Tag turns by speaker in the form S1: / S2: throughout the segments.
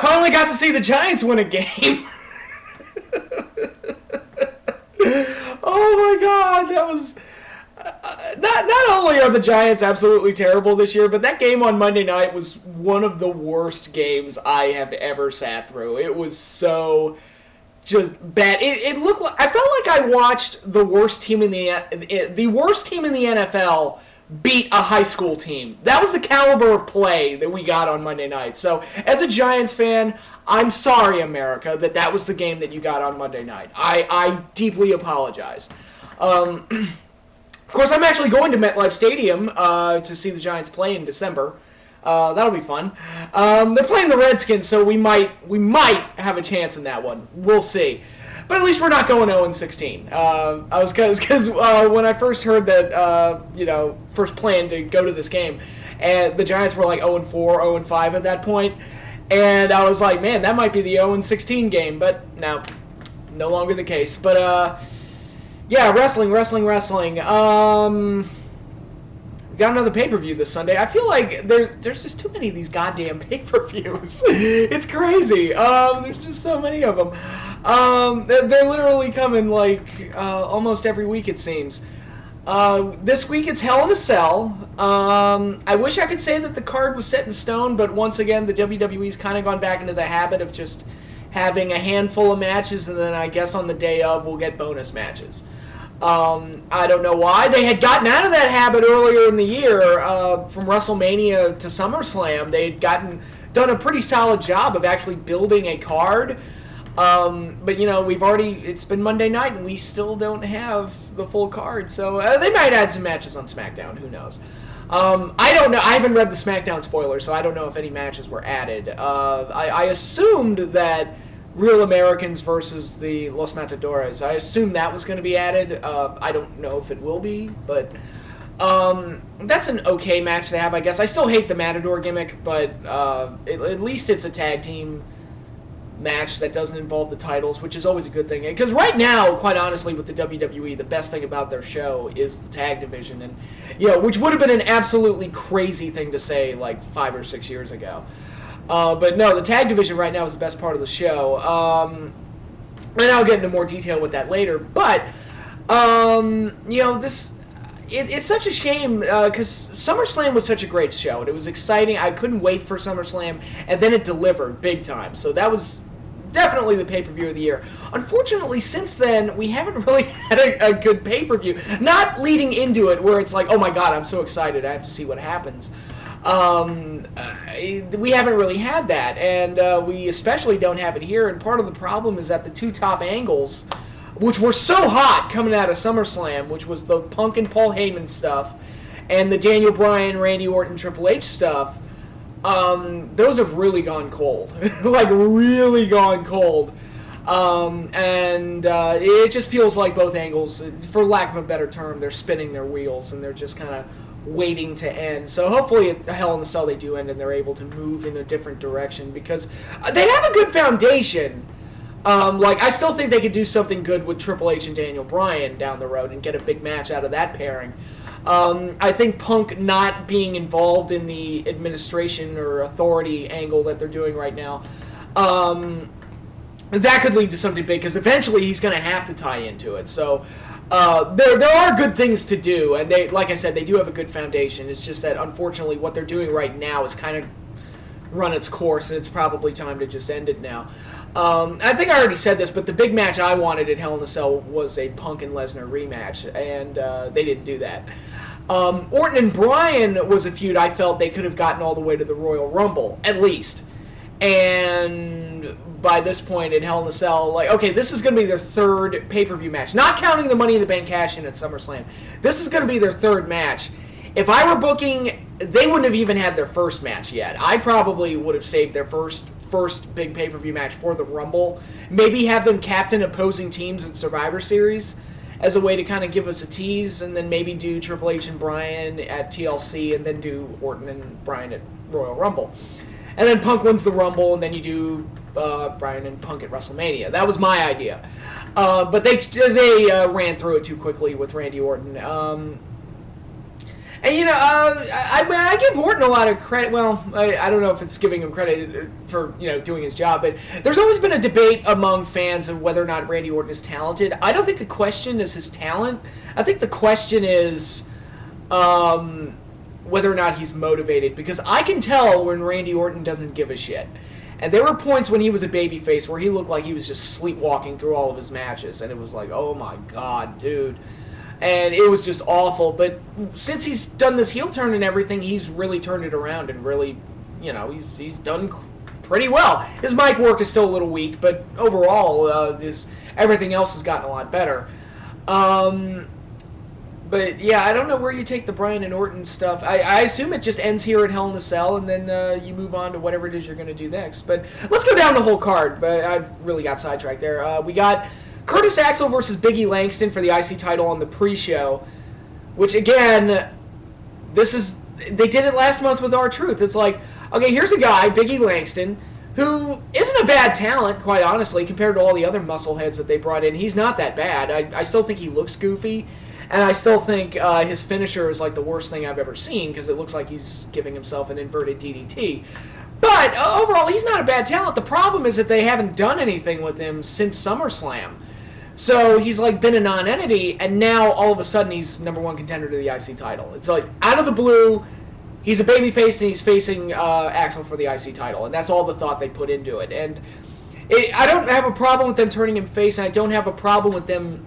S1: finally got to see the Giants win a game. Oh my God, that was not only are the Giants absolutely terrible this year, but that game on Monday night was one of the worst games I have ever sat through. It was so just bad. It looked like, I felt like I watched the worst team in the worst team in the NFL beat a high school team. That was the caliber of play that we got on Monday night. So, as a Giants fan, I'm sorry, America, that was the game that you got on Monday night. I deeply apologize. Of course, I'm actually going to MetLife Stadium to see the Giants play in December. That'll be fun. They're playing the Redskins, so we might have a chance in that one. We'll see. But at least we're not going 0-16. I was because when I first heard that first plan to go to this game, and the Giants were like 0-4, 0-5 at that point, and I was like, man, that might be the 0-16 game. But no longer the case. But yeah, wrestling. We got another pay-per-view this Sunday. I feel like there's just too many of these goddamn pay-per-views. It's crazy. There's just so many of them. They're literally coming like almost every week, it seems. This week it's Hell in a Cell. I wish I could say that the card was set in stone, but once again, the WWE's kind of gone back into the habit of just having a handful of matches, and then I guess on the day of we'll get bonus matches. I don't know why. They had gotten out of that habit earlier in the year from WrestleMania to SummerSlam. They had done a pretty solid job of actually building a card. But, it's been Monday night, and we still don't have the full card. So they might add some matches on SmackDown. Who knows? I don't know. I haven't read the SmackDown spoilers, so I don't know if any matches were added. I assumed that Real Americans versus the Los Matadores, I assumed that was going to be added. I don't know if it will be, but that's an okay match to have, I guess. I still hate the Matador gimmick, but at least it's a tag team match that doesn't involve the titles, which is always a good thing. Because right now, quite honestly, with the WWE, the best thing about their show is the tag division, and which would have been an absolutely crazy thing to say like 5 or 6 years ago. But no, the tag division right now is the best part of the show. And I'll get into more detail with that later. But it's such a shame because SummerSlam was such a great show and it was exciting. I couldn't wait for SummerSlam, and then it delivered big time. So that was definitely the pay-per-view of the year. Unfortunately, since then, we haven't really had a good pay-per-view. Not leading into it where it's like, oh my god, I'm so excited, I have to see what happens. We haven't really had that, and we especially don't have it here, and part of the problem is that the two top angles, which were so hot coming out of SummerSlam, which was the Punk and Paul Heyman stuff, and the Daniel Bryan, Randy Orton, Triple H stuff, those have really gone cold. Like, really gone cold. And it just feels like both angles, for lack of a better term, they're spinning their wheels, and they're just kind of waiting to end. So hopefully at Hell in a Cell they do end and they're able to move in a different direction, because they have a good foundation. I still think they could do something good with Triple H and Daniel Bryan down the road and get a big match out of that pairing. I think Punk not being involved in the administration or authority angle that they're doing right now, that could lead to something big, because eventually he's going to have to tie into it. So there are good things to do, and they, like I said, they do have a good foundation. It's just that, unfortunately, what they're doing right now is kind of run its course, and it's probably time to just end it now. I think I already said this, but the big match I wanted at Hell in a Cell was a Punk and Lesnar rematch, and they didn't do that. Orton and Bryan was a feud I felt they could have gotten all the way to the Royal Rumble, at least. And by this point at Hell in a Cell, like, okay, this is going to be their third pay-per-view match. Not counting the Money in the Bank cash-in at SummerSlam. This is going to be their third match. If I were booking, they wouldn't have even had their first match yet. I probably would have saved their first big pay-per-view match for the Rumble. Maybe have them captain opposing teams in Survivor Series as a way to kind of give us a tease, and then maybe do Triple H and Bryan at TLC, and then do Orton and Bryan at Royal Rumble. And then Punk wins the Rumble, and then you do Bryan and Punk at WrestleMania. That was my idea. But they ran through it too quickly with Randy Orton. And, I give Orton a lot of credit. Well, I don't know if it's giving him credit for, doing his job, but there's always been a debate among fans of whether or not Randy Orton is talented. I don't think the question is his talent. I think the question is whether or not he's motivated, because I can tell when Randy Orton doesn't give a shit. And there were points when he was a babyface where he looked like he was just sleepwalking through all of his matches, and it was like, oh my god, dude. And it was just awful. But since he's done this heel turn and everything, he's really turned it around and really, he's done pretty well. His mic work is still a little weak, but overall, everything else has gotten a lot better. But yeah, I don't know where you take the Bryan and Orton stuff. I assume it just ends here at Hell in a Cell, and then you move on to whatever it is you're going to do next. But let's go down the whole card. But I really got sidetracked there. We got Curtis Axel versus Big E Langston for the IC title on the pre-show, which again, they did it last month with R-Truth. It's like, okay, here's a guy, Big E Langston, who isn't a bad talent, quite honestly, compared to all the other muscleheads that they brought in. He's not that bad. I still think he looks goofy, and I still think his finisher is like the worst thing I've ever seen, because it looks like he's giving himself an inverted DDT. But overall, he's not a bad talent. The problem is that they haven't done anything with him since SummerSlam. So he's like been a non-entity, and now all of a sudden he's number one contender to the IC title. It's like out of the blue, he's a babyface and he's facing Axel for the IC title, and that's all the thought they put into it. And I don't have a problem with them turning him face, and I don't have a problem with them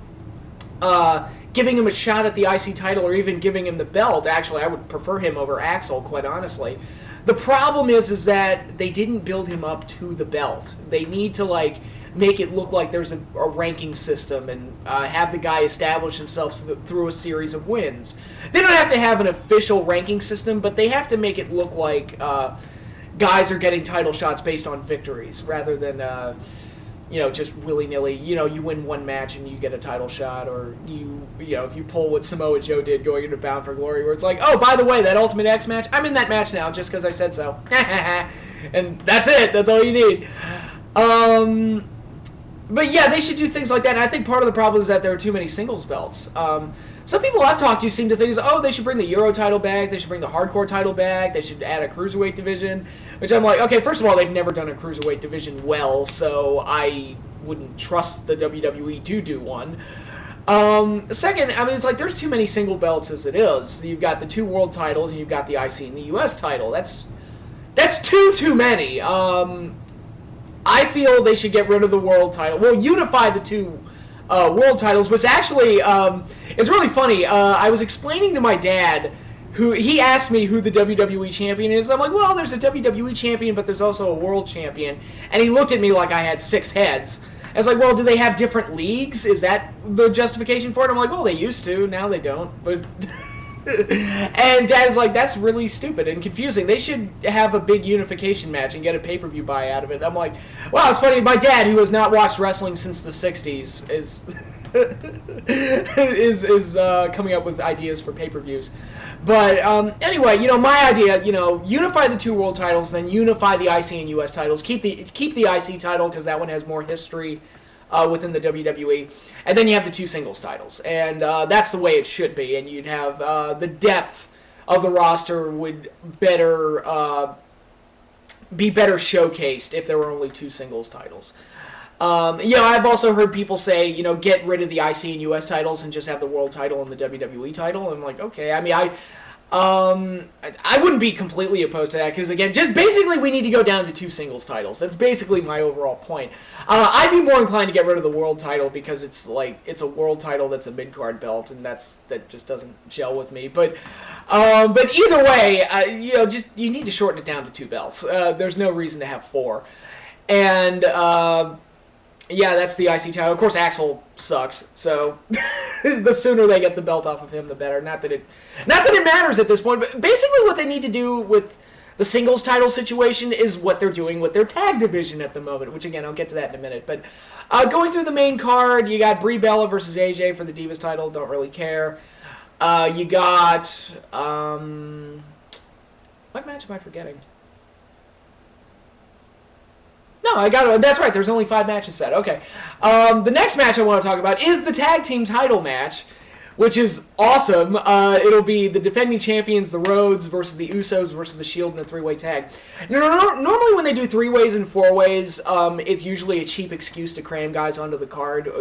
S1: giving him a shot at the IC title or even giving him the belt. Actually, I would prefer him over Axel, quite honestly. The problem is that they didn't build him up to the belt. They need to make it look like there's a ranking system and have the guy establish himself through a series of wins. They don't have to have an official ranking system, but they have to make it look like guys are getting title shots based on victories rather than just willy-nilly. You win one match and you get a title shot, or if you pull what Samoa Joe did going into Bound for Glory, where it's like, oh, by the way, that Ultimate X match, I'm in that match now just because I said so. And that's it. That's all you need. But yeah, they should do things like that, and I think part of the problem is that there are too many singles belts. Some people I've talked to seem to think, they should bring the Euro title back, they should bring the Hardcore title back, they should add a Cruiserweight division, which I'm like, okay, first of all, they've never done a Cruiserweight division well, so I wouldn't trust the WWE to do one. Second, it's like there's too many single belts as it is. You've got the 2 world titles, and you've got the IC and the US title. That's too many. I feel they should get rid of the world title. Well, unify the 2 world titles, which actually is really funny. I was explaining to my dad, he asked me who the WWE champion is. I'm like, well, there's a WWE champion, but there's also a world champion. And he looked at me like I had 6 heads. I was like, well, do they have different leagues? Is that the justification for it? I'm like, well, they used to. Now they don't. But and Dad's like, that's really stupid and confusing. They should have a big unification match and get a pay-per-view buy out of it. I'm like, wow, it's funny. My dad, who has not watched wrestling since the 60s, is coming up with ideas for pay-per-views. But anyway, my idea, unify the 2 world titles, then unify the IC and US titles. Keep the IC title because that one has more history within the WWE, and then you have the 2 singles titles, and that's the way it should be. And you'd have the depth of the roster would be better showcased if there were only 2 singles titles. I've also heard people say, get rid of the IC and US titles and just have the world title and the WWE title. I'm like, okay. I wouldn't be completely opposed to that because, again, just basically we need to go down to 2 singles titles. That's basically my overall point. I'd be more inclined to get rid of the world title because it's a world title that's a mid-card belt, and that just doesn't gel with me. But either way, you need to shorten it down to 2 belts. There's no reason to have 4. And yeah, that's the IC title. Of course, Axel sucks, so the sooner they get the belt off of him, the better. Not that it matters at this point, but basically what they need to do with the singles title situation is what they're doing with their tag division at the moment, which, again, I'll get to that in a minute. But going through the main card, you got Brie Bella versus AJ for the Divas title. Don't really care. You got... what match am I forgetting? No, I got it. That's right. There's only 5 matches set. Okay. The next match I want to talk about is the tag team title match, which is awesome. It'll be the defending champions, the Rhodes, versus the Usos versus the Shield in a three-way tag. Normally when they do three-ways and four-ways, it's usually a cheap excuse to cram guys onto the card,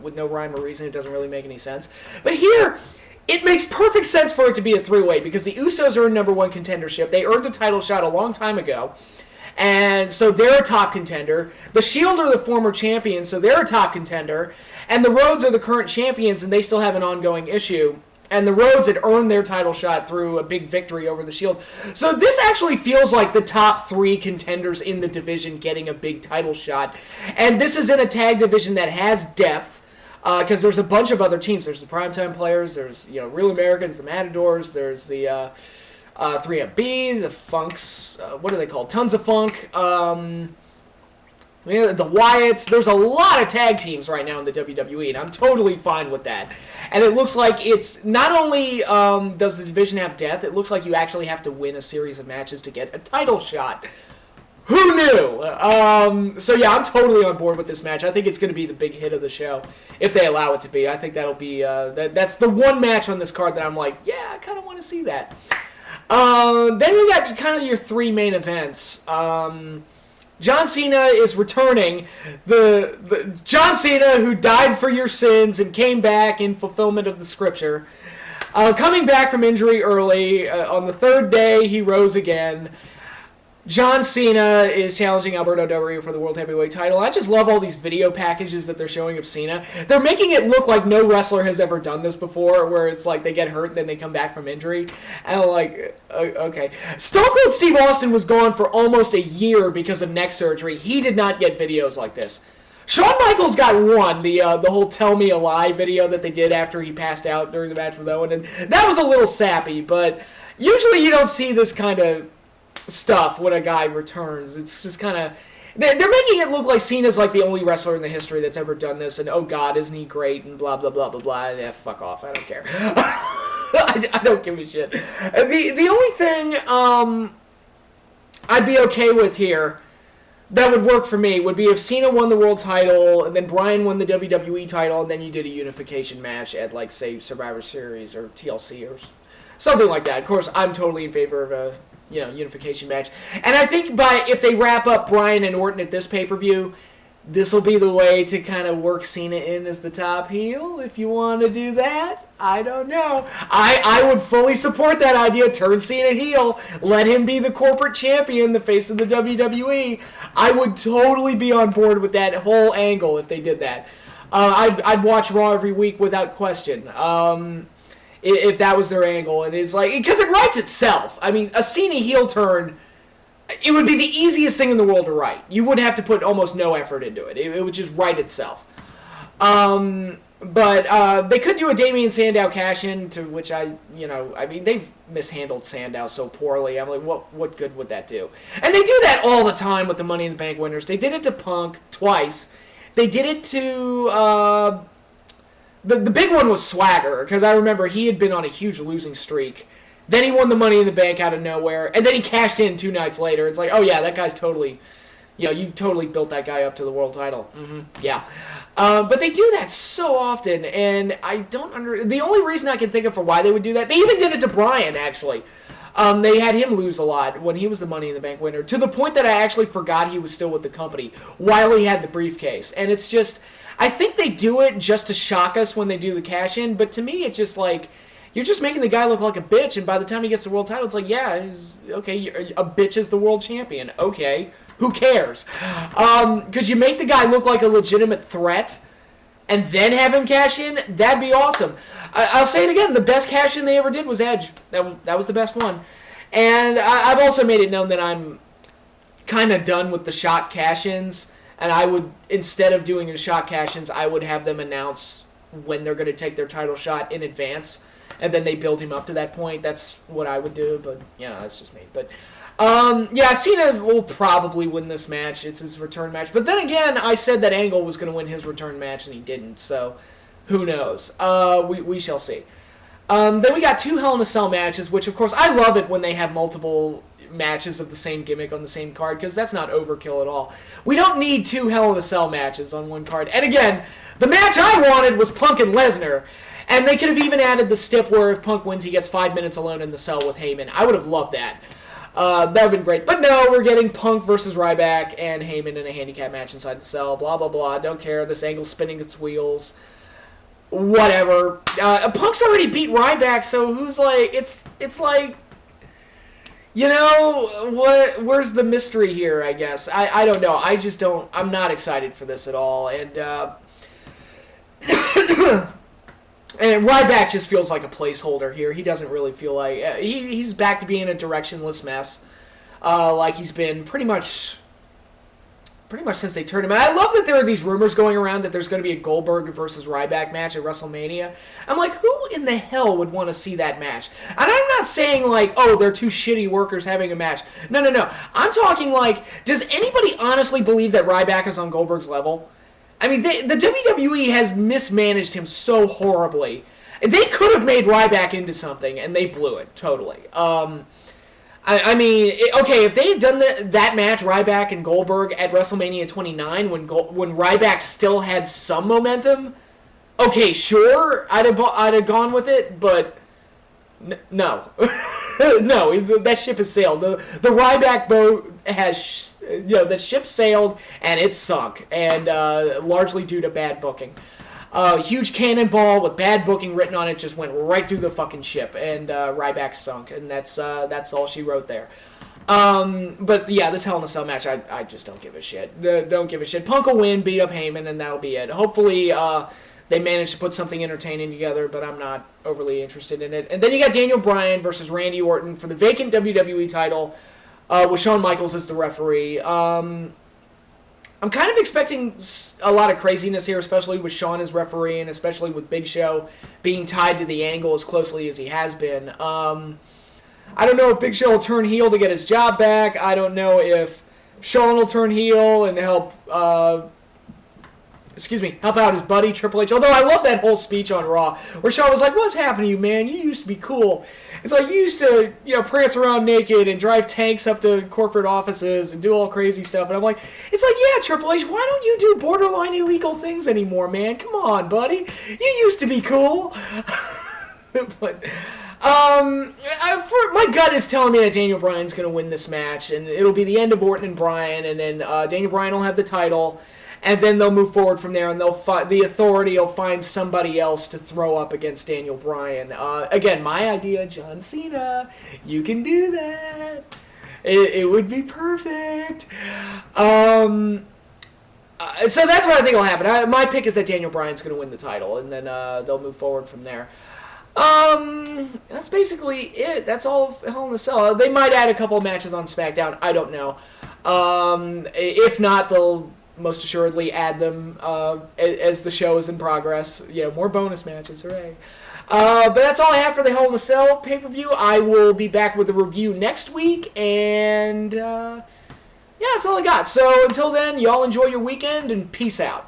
S1: with no rhyme or reason. It doesn't really make any sense. But here, it makes perfect sense for it to be a three-way because the Usos are in number one contendership. They earned a title shot a long time ago. And so they're a top contender. The Shield are the former champions, so they're a top contender. And the Rhodes are the current champions, and they still have an ongoing issue. And the Rhodes had earned their title shot through a big victory over the Shield. So this actually feels like the top three contenders in the division getting a big title shot. And this is in a tag division that has depth, because there's a bunch of other teams. There's the Primetime Players, there's Real Americans, the Matadors, there's the 3MB, the Funks, what are they called? Tons of Funk, the Wyatts. There's a lot of tag teams right now in the WWE, and I'm totally fine with that. And it looks like it's not only does the division have depth, it looks like you actually have to win a series of matches to get a title shot. Who knew? So yeah, I'm totally on board with this match. I think it's going to be the big hit of the show, if they allow it to be. I think that'll be that's the one match on this card that I'm like, yeah, I kind of want to see that. Then we got kind of your three main events. John Cena is returning. The John Cena who died for your sins and came back in fulfillment of the scripture. Coming back from injury early, on the third day he rose again. John Cena is challenging Alberto Del Rio for the World Heavyweight title. I just love all these video packages that they're showing of Cena. They're making it look like no wrestler has ever done this before, where it's like they get hurt and then they come back from injury. And I'm like, okay. Stone Cold Steve Austin was gone for almost a year because of neck surgery. He did not get videos like this. Shawn Michaels got one, the whole Tell Me a Lie video that they did after he passed out during the match with Owen. And that was a little sappy, but usually you don't see this kind of stuff when a guy returns. It's just kind of... They're making it look like Cena's like the only wrestler in the history that's ever done this, and oh god, isn't he great, and blah, blah, blah, blah, blah. Yeah, fuck off. I don't care. I don't give a shit. The only thing I'd be okay with here that would work for me would be if Cena won the world title, and then Bryan won the WWE title, and then you did a unification match at, like, say, Survivor Series or TLC or something like that. Of course, I'm totally in favor of a unification match. And I think if they wrap up Bryan and Orton at this pay-per-view, this will be the way to kind of work Cena in as the top heel, if you want to do that. I don't know. I would fully support that idea. Turn Cena heel. Let him be the corporate champion, the face of the WWE. I would totally be on board with that whole angle if they did that. I'd watch Raw every week without question. If that was their angle, and it's like, because it writes itself. I mean, a Cena heel turn, it would be the easiest thing in the world to write. You wouldn't have to put almost no effort into it. It would just write itself. But they could do a Damian Sandow cash-in, to which I mean, they've mishandled Sandow so poorly. I'm like, what good would that do? And they do that all the time with the Money in the Bank winners. They did it to Punk twice. They did it to... The big one was Swagger, because I remember he had been on a huge losing streak. Then he won the Money in the Bank out of nowhere, and then he cashed in 2 nights later. It's like, oh yeah, that guy's totally, you totally built that guy up to the world title. Yeah. But they do that so often, and I don't the only reason I can think of for why they would do that, they even did it to Bryan, actually. They had him lose a lot when he was the Money in the Bank winner, to the point that I actually forgot he was still with the company while he had the briefcase. And it's just... I think they do it just to shock us when they do the cash-in, but to me, it's just like, you're just making the guy look like a bitch, and by the time he gets the world title, it's like, yeah, okay, a bitch is the world champion. Okay, who cares? Could you make the guy look like a legitimate threat and then have him cash in? That'd be awesome. I'll say it again, the best cash-in they ever did was Edge. That was the best one. And I've also made it known that I'm kind of done with the shot cash-ins. And I would, instead of doing the shot cash-ins, I would have them announce when they're going to take their title shot in advance. And then they build him up to that point. That's what I would do, but, that's just me. But, yeah, Cena will probably win this match. It's his return match. But then again, I said that Angle was going to win his return match, and he didn't. So, who knows? We shall see. Then we got 2 Hell in a Cell matches, which, of course, I love it when they have multiple matches of the same gimmick on the same card, because that's not overkill at all. We don't need 2 Hell in a Cell matches on one card. And again, the match I wanted was Punk and Lesnar. And they could have even added the stip where if Punk wins, he gets 5 minutes alone in the cell with Heyman. I would have loved that. That would have been great. But no, we're getting Punk versus Ryback and Heyman in a handicap match inside the cell. Blah, blah, blah. Don't care. This angle's spinning its wheels. Whatever. Punk's already beat Ryback, so who's like... It's like... You know, where's the mystery here, I guess? I don't know. I just don't... I'm not excited for this at all. And, and Ryback just feels like a placeholder here. He doesn't really feel like... he's back to being a directionless mess. Like he's been pretty much since they turned him out. I love that there are these rumors going around that there's going to be a Goldberg versus Ryback match at WrestleMania. I'm like, who in the hell would want to see that match? And I'm not saying like, oh, they're two shitty workers having a match. No. I'm talking like, does anybody honestly believe that Ryback is on Goldberg's level? I mean, the WWE has mismanaged him so horribly. They could have made Ryback into something, and they blew it totally. I mean, okay, if they had done that match, Ryback and Goldberg, at WrestleMania 29, when Ryback still had some momentum, okay, sure, I'd have gone with it, but no. No, that ship has sailed. The Ryback boat has, the ship sailed, and it's sunk, and largely due to bad booking. Huge cannonball with bad booking written on it just went right through the fucking ship, and Ryback sunk, and that's all she wrote there. But yeah, this Hell in a Cell match, I just don't give a shit. Don't give a shit. Punk will win, beat up Heyman, and that'll be it. Hopefully, they manage to put something entertaining together, but I'm not overly interested in it. And then you got Daniel Bryan versus Randy Orton for the vacant WWE title, with Shawn Michaels as the referee. I'm kind of expecting a lot of craziness here, especially with Shawn as referee, and especially with Big Show being tied to the angle as closely as he has been. I don't know if Big Show will turn heel to get his job back. I don't know if Shawn will turn heel and help out his buddy Triple H. Although I love that whole speech on Raw where Shawn was like, "What's happened to you, man? You used to be cool." It's like, you used to, prance around naked and drive tanks up to corporate offices and do all crazy stuff. And I'm like, it's like, yeah, Triple H, why don't you do borderline illegal things anymore, man? Come on, buddy. You used to be cool. But, my gut is telling me that Daniel Bryan's going to win this match, and it'll be the end of Orton and Bryan, and then Daniel Bryan will have the title. And then they'll move forward from there, and the Authority will find somebody else to throw up against Daniel Bryan. Again, my idea, John Cena. You can do that. It would be perfect. So that's what I think will happen. My pick is that Daniel Bryan's going to win the title, and then they'll move forward from there. That's basically it. That's all Hell in a Cell. They might add a couple of matches on SmackDown. I don't know. If not, they'll most assuredly add them as the show is in progress. More bonus matches, hooray. But that's all I have for the Hell in a Cell pay-per-view. I will be back with a review next week, and yeah, that's all I got. So until then, y'all enjoy your weekend, and peace out.